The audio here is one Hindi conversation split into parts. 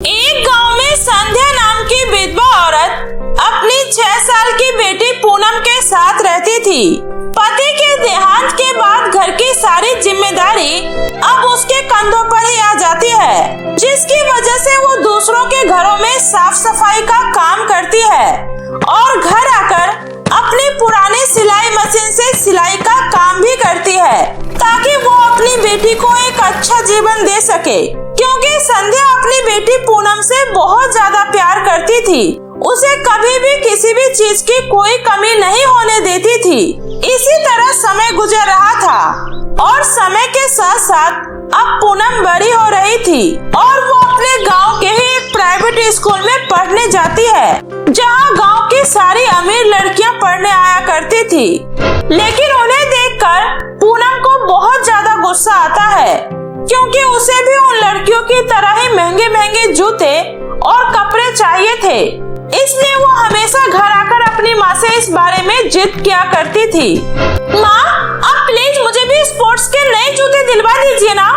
एक गांव में संध्या नाम की विधवा औरत अपनी 6 साल की बेटी पूनम के साथ रहती थी। पति के देहांत के बाद घर की सारी जिम्मेदारी अब उसके कंधों पर ही आ जाती है, जिसकी वजह से वो दूसरों के घरों में साफ सफाई का काम करती है और घर आकर अपनी पुरानी सिलाई मशीन से सिलाई का काम भी करती है, ताकि वो अपनी बेटी को एक अच्छा जीवन दे सके। क्योंकि संध्या अपनी बेटी पूनम से बहुत ज्यादा प्यार करती थी, उसे कभी भी किसी भी चीज की कोई कमी नहीं होने देती थी। इसी तरह समय गुजर रहा था और समय के साथ साथ अब पूनम बड़ी हो रही थी और वो अपने गांव के ही एक प्राइवेट स्कूल में पढ़ने जाती है, जहां गांव की सारी अमीर लड़कियां पढ़ने आया करती थी। लेकिन उन्हें देखकर पूनम को बहुत ज्यादा गुस्सा आता है, क्योंकि उसे भी उन लड़कियों की तरह ही महंगे महंगे जूते और कपड़े चाहिए थे। इसलिए वो हमेशा घर आकर अपनी माँ से इस बारे में जिद किया करती थी। माँ, आप प्लीज मुझे भी स्पोर्ट्स के नए जूते दिलवा दीजिए ना,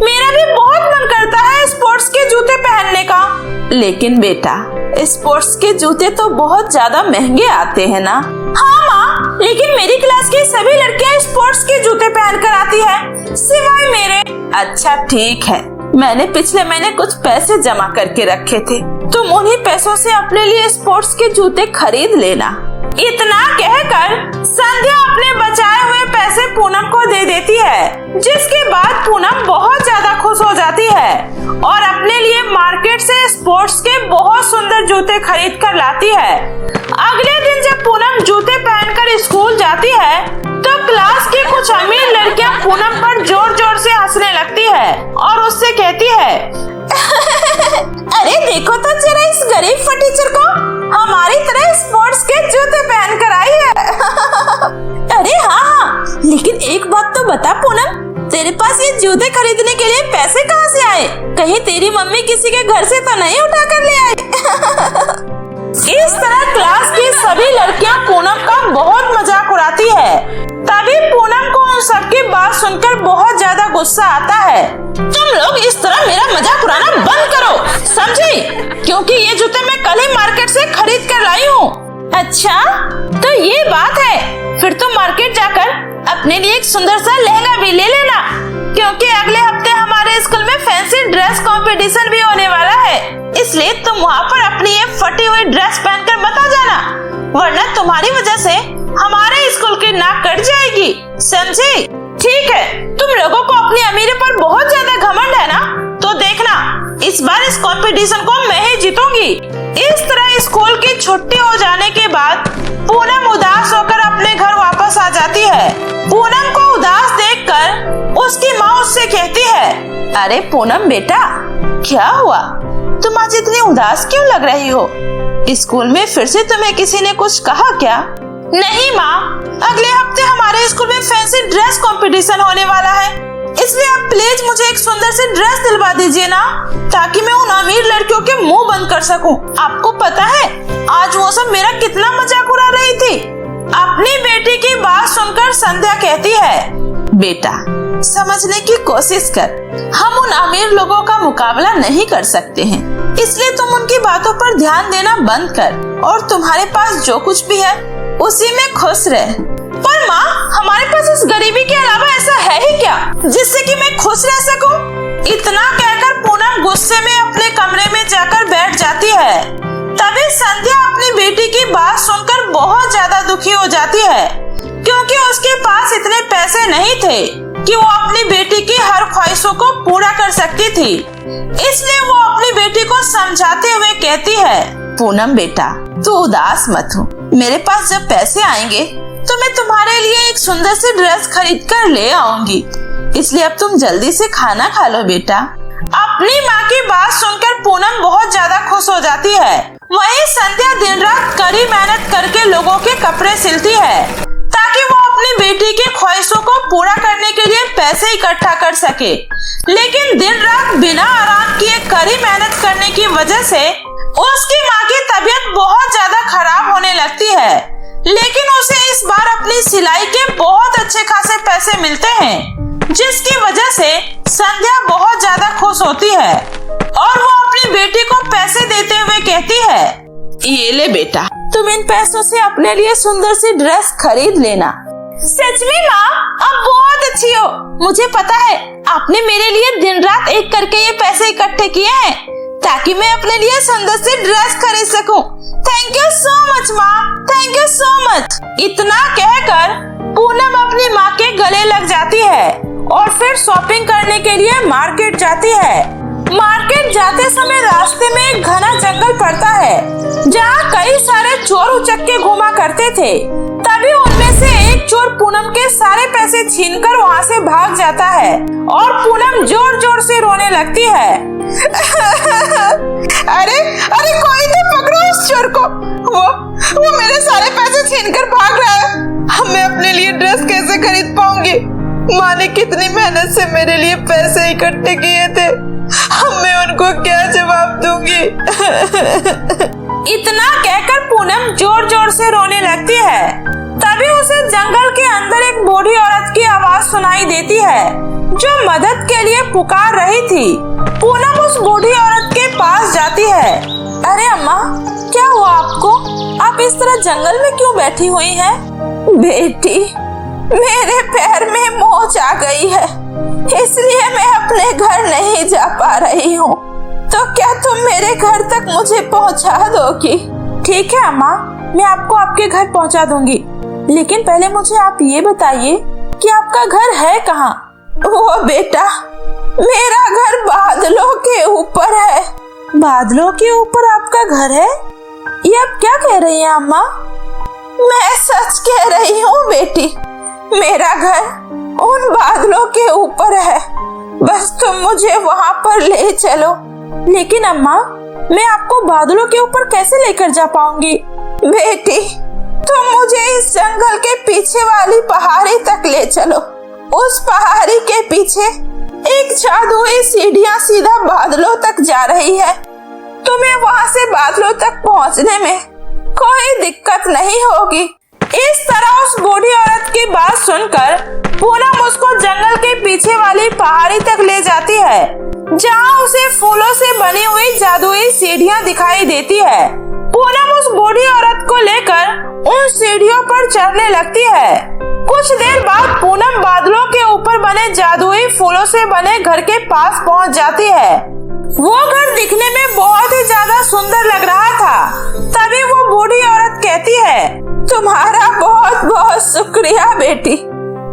मेरा भी बहुत मन करता है स्पोर्ट्स के जूते पहनने का। लेकिन बेटा, स्पोर्ट्स के जूते तो बहुत ज्यादा महंगे आते हैं ना। हाँ माँ, लेकिन मेरी क्लास की सभी लड़कियाँ स्पोर्ट्स के जूते पहन कर आती है, सिवाय मेरे। अच्छा ठीक है, मैंने पिछले महीने कुछ पैसे जमा करके रखे थे, तुम उन्हीं पैसों से अपने लिए स्पोर्ट्स के जूते खरीद लेना। इतना कहकर संध्या अपने बचाए हुए पैसे पूनम को दे देती है, जिसके बाद पूनम बहुत ज्यादा खुश हो जाती है और अपने लिए मार्केट से स्पोर्ट्स के बहुत सुंदर जूते खरीद कर लाती है। अगले दिन जब पूनम जूते पहनकर स्कूल जाती है, तो क्लास की कुछ अमीर लड़कियां पूनम पर जोर जोर से हंसने लगती है और उससे कहती है अरे देखो तो जरा इस गरीब फटीचर को, हमारी तरह स्पोर्ट्स के जूते पहन कर आई है। अरे हाँ, लेकिन एक बात तो बता पूनम, तेरे पास ये जूते खरीदने के लिए पैसे कहाँ से आए? कहीं तेरी मम्मी किसी के घर से तो नहीं उठा कर ले आई? इस तरह क्लास की सभी लड़कियां पूनम का बहुत मजाक उड़ाती है। तभी पूनम को उन सबकी बात सुनकर बहुत ज्यादा गुस्सा आता है। तुम लोग इस तरह मेरा मजाक उड़ाना बंद करो, समझी? क्योंकि ये जूते मैं कल ही मार्केट से खरीद कर लाई हूँ। अच्छा, तो ये बात है, फिर तुम मार्केट जाकर अपने लिए एक सुंदर सा लहंगा भी ले लेना, क्योंकि अगले हफ्ते हमारे स्कूल में फैंसी ड्रेस कंपटीशन भी होने वाला है। इसलिए तुम वहाँ पर अपनी ये फटी हुई ड्रेस पहनकर मत आ जाना, वरना तुम्हारी वजह से हमारे स्कूल की नाक कट जाएगी, समझी? ठीक है, तुम लोगों को अपनी अमीरी पर बहुत ज्यादा घमंड है ना, तो देखना इस बार इस कंपटीशन को मैं ही जीतूंगी। इस तरह स्कूल की छुट्टी हो जाने के बाद पूनम उदास होकर अपने घर वापस आ जाती है। पूनम को उदास देखकर उसकी माँ उससे कहती है, अरे पूनम बेटा, क्या हुआ? तुम आज इतनी उदास क्यों लग रही हो? स्कूल में फिर से तुम्हें किसी ने कुछ कहा क्या? नहीं माँ, अगले हफ्ते हमारे स्कूल में फैंसी ड्रेस कंपटीशन होने वाला है, इसलिए आप प्लीज मुझे एक सुंदर सी ड्रेस दिलवा दीजिए ना, ताकि मैं उन अमीर लड़कियों के मुंह बंद कर सकूं। आपको पता है आज वो सब मेरा कितना मजाक उड़ा रही थी। अपनी बेटी की बात सुनकर संध्या कहती है, बेटा समझने की कोशिश कर, हम उन अमीर लोगों का मुकाबला नहीं कर सकते हैं, इसलिए तुम उनकी बातों पर ध्यान देना बंद कर और तुम्हारे पास जो कुछ भी है उसी में खुश रह। पर माँ, हमारे पास इस गरीबी के अलावा ऐसा है ही क्या जिससे कि मैं खुश रह सकूं? इतना कहकर पूनम गुस्से में अपने कमरे में जाकर बैठ जाती है। तभी संध्या अपनी बेटी की बात सुनकर बहुत ज्यादा दुखी हो जाती है, क्योंकि उसके पास इतने पैसे नहीं थे कि वो अपनी बेटी की हर ख्वाहिशों को पूरा कर सकती थी। इसलिए वो अपनी बेटी को समझाते हुए कहती है, पूनम बेटा, तू उदास मत हो, मेरे पास जब पैसे आएंगे तो मैं तुम्हारे लिए एक सुंदर सी ड्रेस खरीद कर ले आऊंगी, इसलिए अब तुम जल्दी से खाना खा लो बेटा। अपनी माँ की बात सुनकर पूनम बहुत ज्यादा खुश हो जाती है। वहीं संध्या दिन रात कड़ी मेहनत करके लोगों के कपड़े सिलती है, ताकि वो अपनी बेटी की ख्वाहिशों को पूरा करने के लिए पैसे इकट्ठा कर सके। लेकिन दिन रात बिना आराम किए कड़ी मेहनत करने की वजह से उसकी माँ की तबीयत बहुत ज्यादा खराब होने लगती है। लेकिन उसे इस बार अपनी सिलाई के बहुत अच्छे खासे पैसे मिलते हैं, जिसकी वजह से संध्या बहुत ज्यादा खुश होती है और वो अपनी अपनी बेटी को पैसे देते हुए कहती है, ये ले बेटा, तुम इन पैसों से अपने लिए सुंदर सी ड्रेस खरीद लेना। सच में माँ, आप बहुत अच्छी हो। मुझे पता है आपने मेरे लिए दिन रात एक करके ये पैसे इकट्ठे किए हैं ताकि मैं अपने लिए सुंदर सी ड्रेस खरीद सकूं। थैंक यू सो मच माँ, थैंक यू सो मच। इतना कहकर पूनम अपनी माँ के गले लग जाती है और फिर शॉपिंग करने के लिए मार्केट जाती है। मार्केट जाते समय रास्ते में एक घना जंगल पड़ता है जहाँ कई सारे चोर उचक्के घुमा करते थे। तभी उनमें से एक चोर पूनम के सारे पैसे छीनकर वहाँ से भाग जाता है और पूनम जोर जोर से रोने लगती है। अरे अरे कोई तो पकड़ो उस चोर को, वो मेरे सारे पैसे छीनकर भाग रहा है। अब मैं अपने लिए ड्रेस कैसे खरीद पाऊंगी? माँ ने कितनी मेहनत से मेरे लिए पैसे इकट्ठे किए थे, अब मैं उनको क्या जवाब दूंगी? इतना कहकर पूनम जोर जोर से रोने लगती है। तभी उसे जंगल के अंदर एक बूढ़ी औरत की आवाज सुनाई देती है जो मदद के लिए पुकार रही थी। पूनम उस बूढ़ी औरत के पास जाती है। अरे अम्मा, क्या हुआ आपको? आप इस तरह जंगल में क्यों बैठी हुई हैं? बेटी, मेरे पैर में मोच आ गई है, इसलिए मैं अपने घर नहीं जा पा रही हूँ। तो क्या तुम मेरे घर तक मुझे पहुँचा दोगी? ठीक है अम्मा, मैं आपको आपके घर पहुँचा दूंगी, लेकिन पहले मुझे आप ये बताइए कि आपका घर है कहाँ? वो बेटा, मेरा घर बादलों के ऊपर है। बादलों के ऊपर आपका घर है? ये आप क्या कह रही हैं अम्मा? मैं सच कह रही हूँ बेटी, मेरा घर उन बादलों के ऊपर है, बस तुम मुझे वहाँ पर ले चलो। लेकिन अम्मा, मैं आपको बादलों के ऊपर कैसे लेकर जा पाऊंगी? बेटी, तुम मुझे इस जंगल के पीछे वाली पहाड़ी तक ले चलो। उस पहाड़ी के पीछे एक जादुई सीढ़ियाँ सीधा बादलों तक जा रही है। तुम्हें वहाँ से बादलों तक पहुँचने में कोई दिक्कत नहीं होगी। इस तरह उस बूढ़ी औरत की बात सुनकर पूनम उसको जंगल के पीछे वाली पहाड़ी तक ले जाती है, जहाँ उसे फूलों से बनी हुई जादुई सीढ़ियाँ दिखाई देती है। पूनम उस बूढ़ी औरत को लेकर उन सीढ़ियों पर चढ़ने लगती है। कुछ देर बाद पूनम बादलों के ऊपर बने जादुई फूलों से बने घर के पास पहुँच जाती है। वो घर दिखने में बहुत ही ज्यादा सुंदर लग रहा था। तभी वो बूढ़ी औरत कहती है, तुम्हारा बहुत बहुत शुक्रिया बेटी,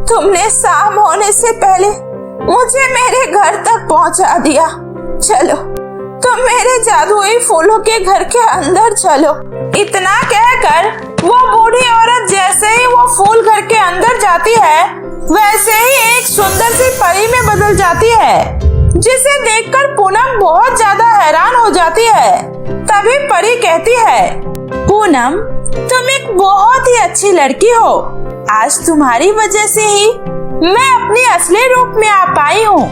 तुमने शाम होने से पहले मुझे मेरे घर तक पहुंचा दिया। चलो, तुम मेरे जादुई फूलों के घर के अंदर चलो। इतना कहकर वो बूढ़ी औरत जैसे ही वो फूल घर के अंदर जाती है, वैसे ही एक सुंदर सी परी में बदल जाती है, जिसे देखकर पूनम बहुत ज्यादा हैरान हो जाती है। तभी परी कहती है, पूनम, तुम एक बहुत ही अच्छी लड़की हो। आज तुम्हारी वजह से ही मैं अपने असली रूप में आ पाई हूँ।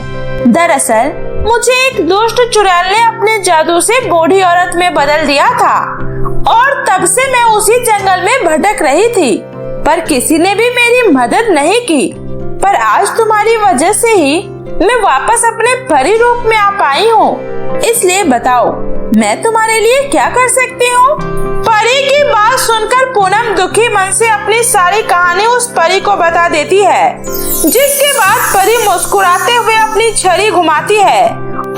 दरअसल मुझे एक दुष्ट चुड़ैल ने अपने जादू से बूढ़ी औरत में बदल दिया था और तब से मैं उसी जंगल में भटक रही थी, पर किसी ने भी मेरी मदद नहीं की। पर आज तुम्हारी वजह से ही मैं वापस अपने परी रूप में आ पाई हूँ। इसलिए बताओ, मैं तुम्हारे लिए क्या कर सकती हूँ? परी की बात सुनकर पूनम दुखी मन से अपनी सारी कहानी उस परी को बता देती है, जिसके बाद परी मुस्कुराते हुए अपनी छड़ी घुमाती है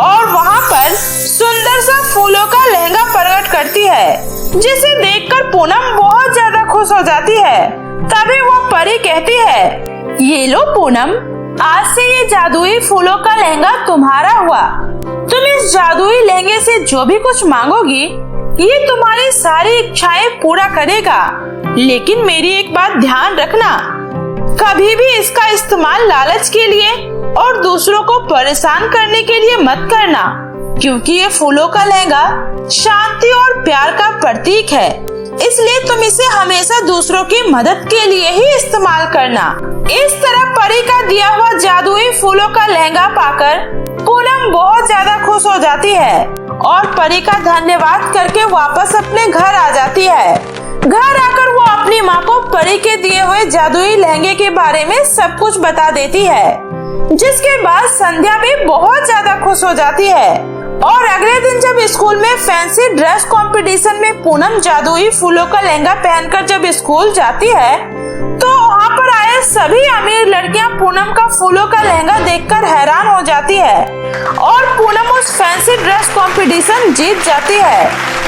और वहाँ पर सुंदर सा फूलों का लहंगा प्रकट करती है, जिसे देखकर पूनम बहुत ज्यादा खुश हो जाती है। तभी वो परी कहती है, ये लो पूनम, आज से ये जादुई फूलों का लहंगा तुम्हारा हुआ। तुम इस जादुई लहंगे से जो भी कुछ मांगोगी, ये तुम्हारी सारी इच्छाएं पूरा करेगा। लेकिन मेरी एक बात ध्यान रखना, कभी भी इसका इस्तेमाल लालच के लिए और दूसरों को परेशान करने के लिए मत करना, क्योंकि ये फूलों का लहंगा शांति और प्यार का प्रतीक है। इसलिए तुम इसे हमेशा दूसरों की मदद के लिए ही इस्तेमाल करना। इस तरह परी का दिया हुआ जादुई फूलों का लहंगा पाकर पूनम बहुत ज्यादा खुश हो जाती है और परी का धन्यवाद करके वापस अपने घर आ जाती है। घर आकर वो अपनी माँ को परी के दिए हुए जादुई लहंगे के बारे में सब कुछ बता देती है, जिसके बाद संध्या भी बहुत ज्यादा खुश हो जाती है और अगले दिन जब स्कूल में फैंसी ड्रेस कंपटीशन में पूनम जादुई फूलों का लहंगा पहनकर जब स्कूल जाती है तो वहाँ पर आए सभी अमीर लड़कियाँ पूनम का फूलों का लहंगा देखकर हैरान हो जाती है और पूनम उस फैंसी ड्रेस कंपटीशन जीत जाती है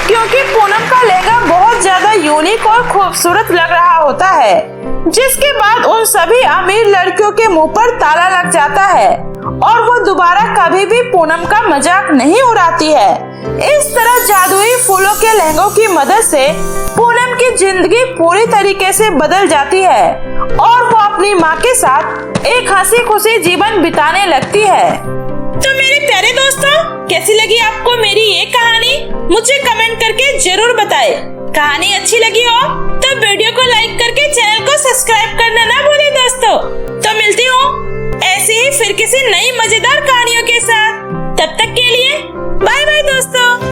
क्योंकि पूनम का लहंगा बहुत ज्यादा यूनिक और खूबसूरत लग रहा होता है, जिसके बाद उन सभी अमीर लड़कियों के मुंह पर ताला लग जाता है और वो दोबारा कभी भी पूनम का मजाक नहीं उड़ाती है। इस तरह जादुई फूलों के लहंगों की मदद से पूनम की जिंदगी पूरी तरीके से बदल जाती है और वो अपनी माँ के साथ एक हंसी खुशी जीवन बिताने लगती है। तो मेरे प्यारे दोस्तों, कैसी लगी आपको मेरी ये कहानी? मुझे कमेंट करके जरूर बताएं। कहानी अच्छी लगी हो तो वीडियो को लाइक करके चैनल को सब्सक्राइब करना ना भूलें दोस्तों। तो मिलती हूँ ऐसे ही फिर किसी नई मजेदार कहानियों के साथ। तब तक के लिए बाय बाय दोस्तों।